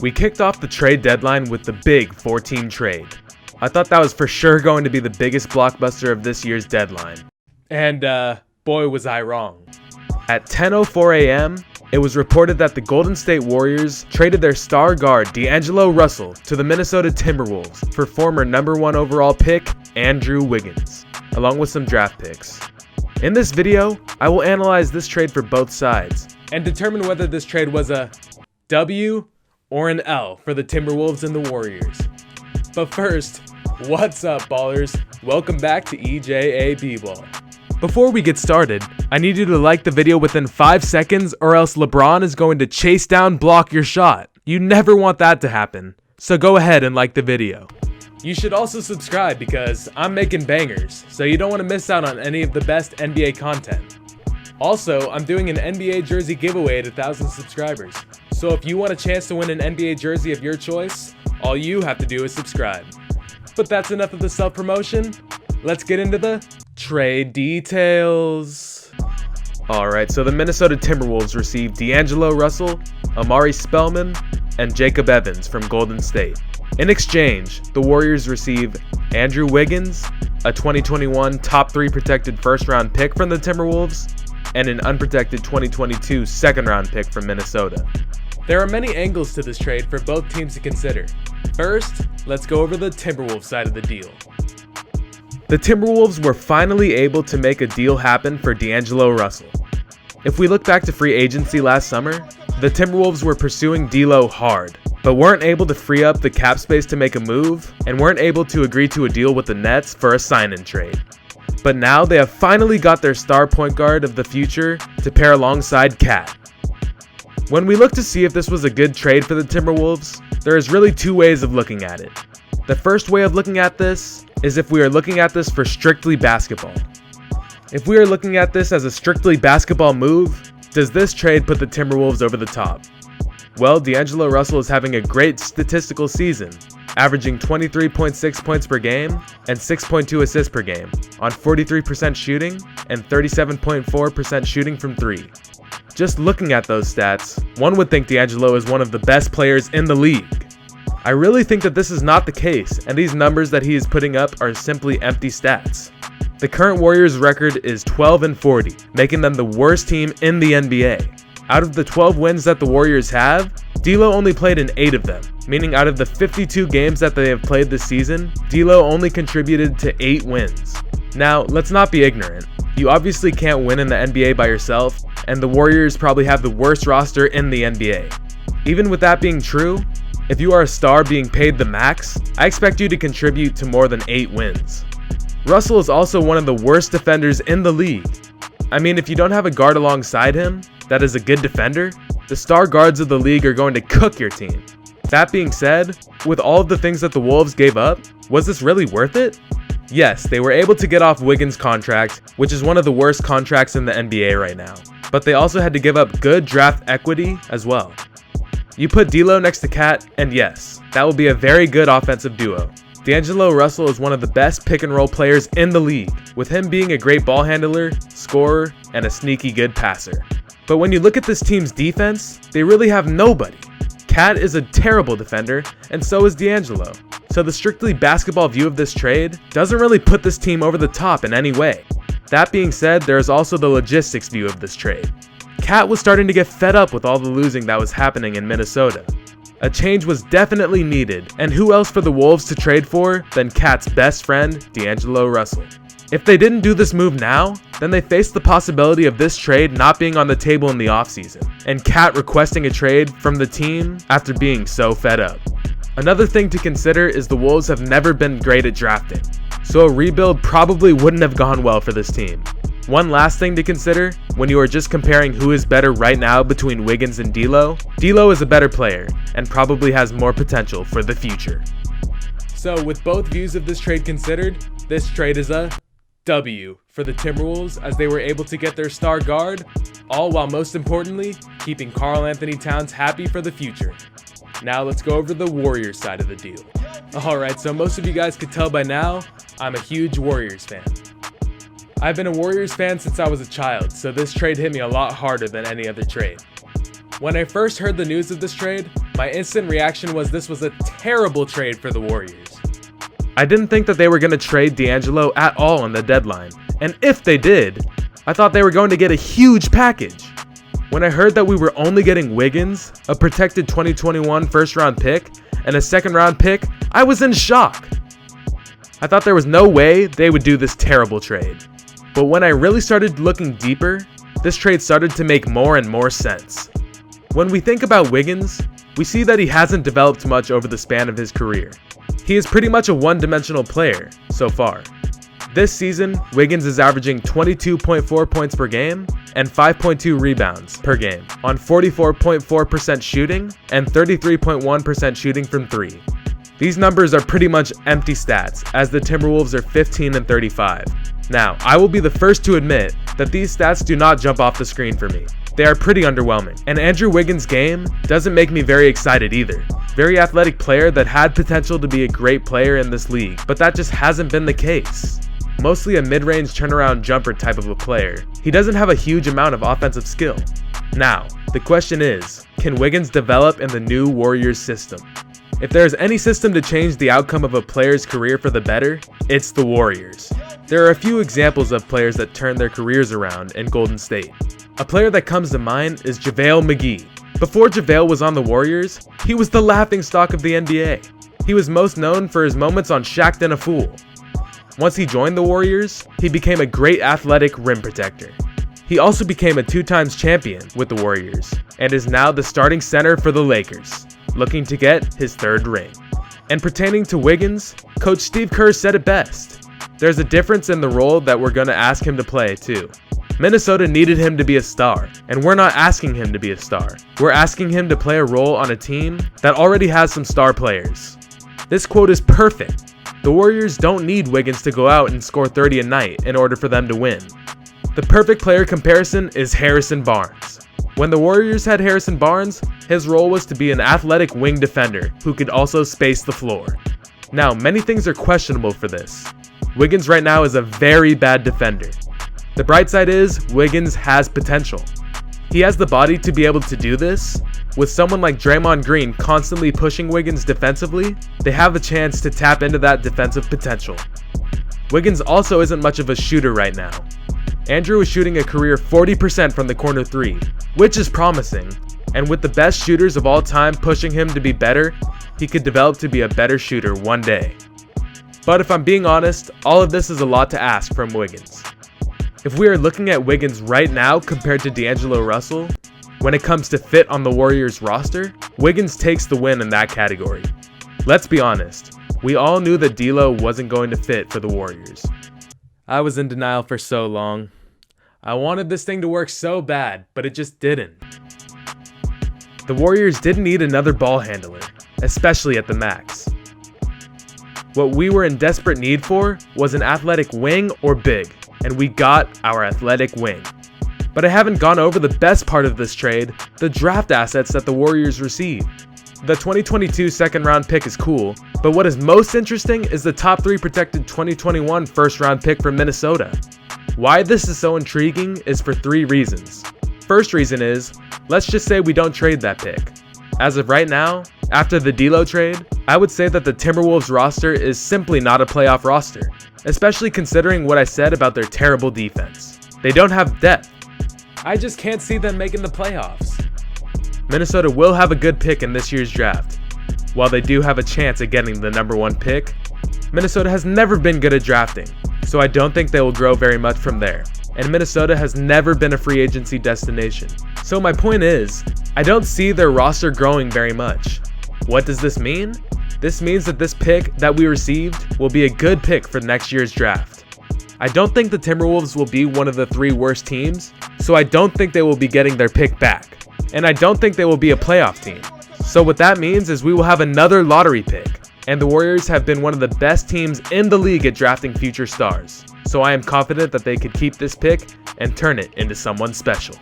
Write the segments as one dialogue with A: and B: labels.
A: We kicked off the trade deadline with the big 4-team trade. I thought that was for sure going to be the biggest blockbuster of this year's deadline. And boy was I wrong. At 10:04 a.m., it was reported that the Golden State Warriors traded their star guard D'Angelo Russell to the Minnesota Timberwolves for former #1 overall pick Andrew Wiggins, along with some draft picks. In this video, I will analyze this trade for both sides and determine whether this trade was a W or an L for the Timberwolves and the Warriors. But first, what's up, ballers? Welcome back to EJA B-Ball. Before we get started, I need you to like the video within 5 seconds or else LeBron is going to chase down block your shot. You never want that to happen, so go ahead and like the video. You should also subscribe because I'm making bangers, so you don't want to miss out on any of the best NBA content. Also, I'm doing an NBA jersey giveaway at 1,000 subscribers, so if you want a chance to win an NBA jersey of your choice, all you have to do is subscribe. But that's enough of the self-promotion. Let's get into the trade details. Alright, so the Minnesota Timberwolves received D'Angelo Russell, Amari Spellman, and Jacob Evans from Golden State. In exchange, the Warriors receive Andrew Wiggins, a 2021 top 3 protected first-round pick from the Timberwolves, and an unprotected 2022 second-round pick from Minnesota. There are many angles to this trade for both teams to consider. First, let's go over the Timberwolves side of the deal. The Timberwolves were finally able to make a deal happen for D'Angelo Russell. If we look back to free agency last summer, the Timberwolves were pursuing D'Lo hard, but weren't able to free up the cap space to make a move, and weren't able to agree to a deal with the Nets for a sign-in trade. But now they have finally got their star point guard of the future to pair alongside Cat. When we look to see if this was a good trade for the Timberwolves, there is really 2 ways of looking at it. The first way of looking at this is if we are looking at this for strictly basketball. If we are looking at this as a strictly basketball move, does this trade put the Timberwolves over the top? Well, D'Angelo Russell is having a great statistical season, averaging 23.6 points per game and 6.2 assists per game on 43% shooting and 37.4% shooting from 3. Just looking at those stats, one would think D'Angelo is one of the best players in the league. I really think that this is not the case, and these numbers that he is putting up are simply empty stats. The current Warriors record is 12-40, making them the worst team in the NBA. Out of the 12 wins that the Warriors have, D'Lo only played in 8 of them, meaning out of the 52 games that they have played this season, D'Lo only contributed to 8 wins. Now, let's not be ignorant. You obviously can't win in the NBA by yourself, and the Warriors probably have the worst roster in the NBA. Even with that being true, if you are a star being paid the max, I expect you to contribute to more than 8 wins. Russell is also one of the worst defenders in the league. I mean, if you don't have a guard alongside him that is a good defender, the star guards of the league are going to cook your team. That being said, with all of the things that the Wolves gave up, was this really worth it? Yes, they were able to get off Wiggins' contract, which is one of the worst contracts in the NBA right now, but they also had to give up good draft equity as well. You put D'Lo next to Cat, and yes, that will be a very good offensive duo. D'Angelo Russell is one of the best pick-and-roll players in the league, with him being a great ball handler, scorer, and a sneaky good passer. But when you look at this team's defense, they really have nobody. Cat is a terrible defender, and so is D'Angelo. So the strictly basketball view of this trade doesn't really put this team over the top in any way. That being said, there is also the logistics view of this trade. Cat was starting to get fed up with all the losing that was happening in Minnesota. A change was definitely needed, and who else for the Wolves to trade for than Cat's best friend, D'Angelo Russell? If they didn't do this move now, then they faced the possibility of this trade not being on the table in the offseason, and Cat requesting a trade from the team after being so fed up. Another thing to consider is the Wolves have never been great at drafting, so a rebuild probably wouldn't have gone well for this team. One last thing to consider, when you are just comparing who is better right now between Wiggins and D'Lo, D'Lo is a better player, and probably has more potential for the future. So with both views of this trade considered, this trade is a W for the Timberwolves as they were able to get their star guard, all while most importantly, keeping Karl Anthony Towns happy for the future. Now let's go over the Warriors side of the deal. Alright, so most of you guys could tell by now, I'm a huge Warriors fan. I've been a Warriors fan since I was a child, so this trade hit me a lot harder than any other trade. When I first heard the news of this trade, my instant reaction was this was a terrible trade for the Warriors. I didn't think that they were going to trade D'Angelo at all on the deadline, and if they did, I thought they were going to get a huge package. When I heard that we were only getting Wiggins, a protected 2021 first-round pick, and a second-round pick, I was in shock. I thought there was no way they would do this terrible trade. But when I really started looking deeper, this trade started to make more and more sense. When we think about Wiggins, we see that he hasn't developed much over the span of his career. He is pretty much a one-dimensional player so far. This season, Wiggins is averaging 22.4 points per game and 5.2 rebounds per game on 44.4% shooting and 33.1% shooting from 3. These numbers are pretty much empty stats, as the Timberwolves are 15 and 35. Now, I will be the first to admit that these stats do not jump off the screen for me. They are pretty underwhelming, and Andrew Wiggins' game doesn't make me very excited either. Very athletic player that had potential to be a great player in this league, but that just hasn't been the case. Mostly a mid-range turnaround jumper type of a player, he doesn't have a huge amount of offensive skill. Now, the question is, can Wiggins develop in the new Warriors system? If there is any system to change the outcome of a player's career for the better, it's the Warriors. There are a few examples of players that turned their careers around in Golden State. A player that comes to mind is JaVale McGee. Before JaVale was on the Warriors, he was the laughingstock of the NBA. He was most known for his moments on Shaq'd and a Fool. Once he joined the Warriors, he became a great athletic rim protector. He also became a 2-time champion with the Warriors, and is now the starting center for the Lakers, looking to get his 3rd ring. And pertaining to Wiggins, Coach Steve Kerr said it best. There's a difference in the role that we're going to ask him to play too. Minnesota needed him to be a star, and we're not asking him to be a star. We're asking him to play a role on a team that already has some star players. This quote is perfect. The Warriors don't need Wiggins to go out and score 30 a night in order for them to win. The perfect player comparison is Harrison Barnes. When the Warriors had Harrison Barnes, his role was to be an athletic wing defender who could also space the floor. Now, many things are questionable for this. Wiggins right now is a very bad defender. The bright side is, Wiggins has potential. He has the body to be able to do this. With someone like Draymond Green constantly pushing Wiggins defensively, they have a chance to tap into that defensive potential. Wiggins also isn't much of a shooter right now. Andrew is shooting a career 40% from the corner 3, which is promising, and with the best shooters of all time pushing him to be better, he could develop to be a better shooter one day. But if I'm being honest, all of this is a lot to ask from Wiggins. If we are looking at Wiggins right now compared to D'Angelo Russell, when it comes to fit on the Warriors roster, Wiggins takes the win in that category. Let's be honest, we all knew that D'Lo wasn't going to fit for the Warriors. I was in denial for so long. I wanted this thing to work so bad, but it just didn't. The Warriors didn't need another ball handler, especially at the max. What we were in desperate need for was an athletic wing or big, and we got our athletic wing. But I haven't gone over the best part of this trade, the draft assets that the Warriors received. The 2022 second-round pick is cool, but what is most interesting is the top 3 protected 2021 first-round pick from Minnesota. Why this is so intriguing is for 3 reasons. First reason is, let's just say we don't trade that pick. As of right now, after the D'Lo trade, I would say that the Timberwolves roster is simply not a playoff roster, especially considering what I said about their terrible defense. They don't have depth. I just can't see them making the playoffs. Minnesota will have a good pick in this year's draft. While they do have a chance at getting the number 1 pick, Minnesota has never been good at drafting, so I don't think they will grow very much from there. And Minnesota has never been a free agency destination. So my point is, I don't see their roster growing very much. What does this mean? This means that this pick that we received will be a good pick for next year's draft. I don't think the Timberwolves will be one of the 3 worst teams, so I don't think they will be getting their pick back. And I don't think they will be a playoff team. So what that means is we will have another lottery pick, and the Warriors have been one of the best teams in the league at drafting future stars. So I am confident that they could keep this pick and turn it into someone special.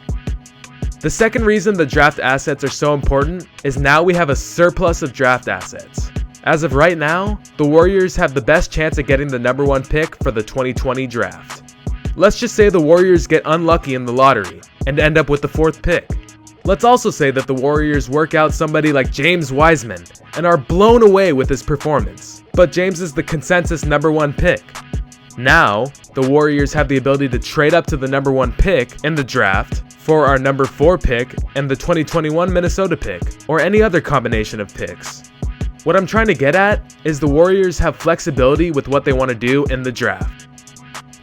A: The second reason the draft assets are so important is now we have a surplus of draft assets. As of right now, the Warriors have the best chance at getting the number 1 pick for the 2020 draft. Let's just say the Warriors get unlucky in the lottery and end up with the 4th pick. Let's also say that the Warriors work out somebody like James Wiseman and are blown away with his performance. But James is the consensus #1 pick. Now, the Warriors have the ability to trade up to the #1 pick in the draft for our #4 pick and the 2021 Minnesota pick, or any other combination of picks. What I'm trying to get at is the Warriors have flexibility with what they want to do in the draft.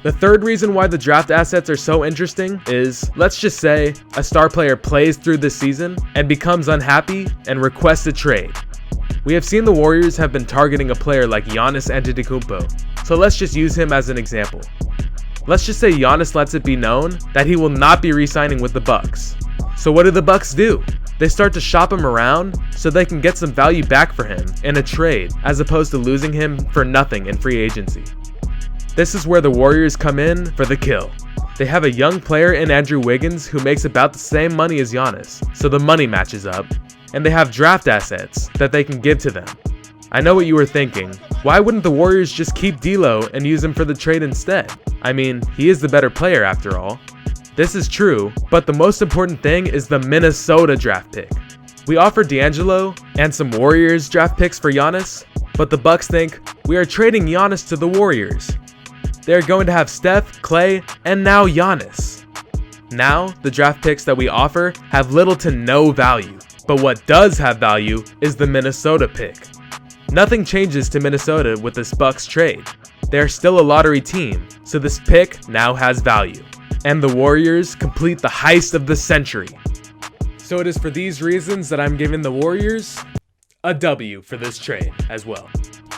A: The third reason why the draft assets are so interesting is, let's just say, a star player plays through this season and becomes unhappy and requests a trade. We have seen the Warriors have been targeting a player like Giannis Antetokounmpo, so let's just use him as an example. Let's just say Giannis lets it be known that he will not be re-signing with the Bucks. So what do the Bucks do? They start to shop him around so they can get some value back for him in a trade, as opposed to losing him for nothing in free agency. This is where the Warriors come in for the kill. They have a young player in Andrew Wiggins who makes about the same money as Giannis, so the money matches up, and they have draft assets that they can give to them. I know what you were thinking. Why wouldn't the Warriors just keep D'Lo and use him for the trade instead? I mean, he is the better player after all. This is true, but the most important thing is the Minnesota draft pick. We offered D'Angelo and some Warriors draft picks for Giannis, but the Bucks think we are trading Giannis to the Warriors. They're going to have Steph, Klay, and now Giannis. Now, the draft picks that we offer have little to no value, but what does have value is the Minnesota pick. Nothing changes to Minnesota with this Bucks trade. They're still a lottery team, so this pick now has value. And the Warriors complete the heist of the century. So it is for these reasons that I'm giving the Warriors a W for this trade as well.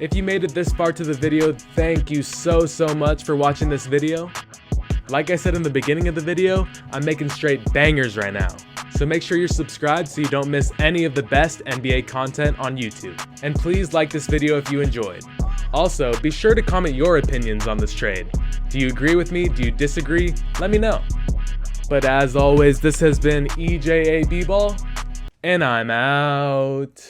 A: If you made it this far to the video, thank you so much for watching this video. Like I said in the beginning of the video, I'm making straight bangers right now. So make sure you're subscribed so you don't miss any of the best NBA content on YouTube. And please like this video if you enjoyed. Also, be sure to comment your opinions on this trade. Do you agree with me? Do you disagree? Let me know. But as always, this has been EJA B-Ball, and I'm out.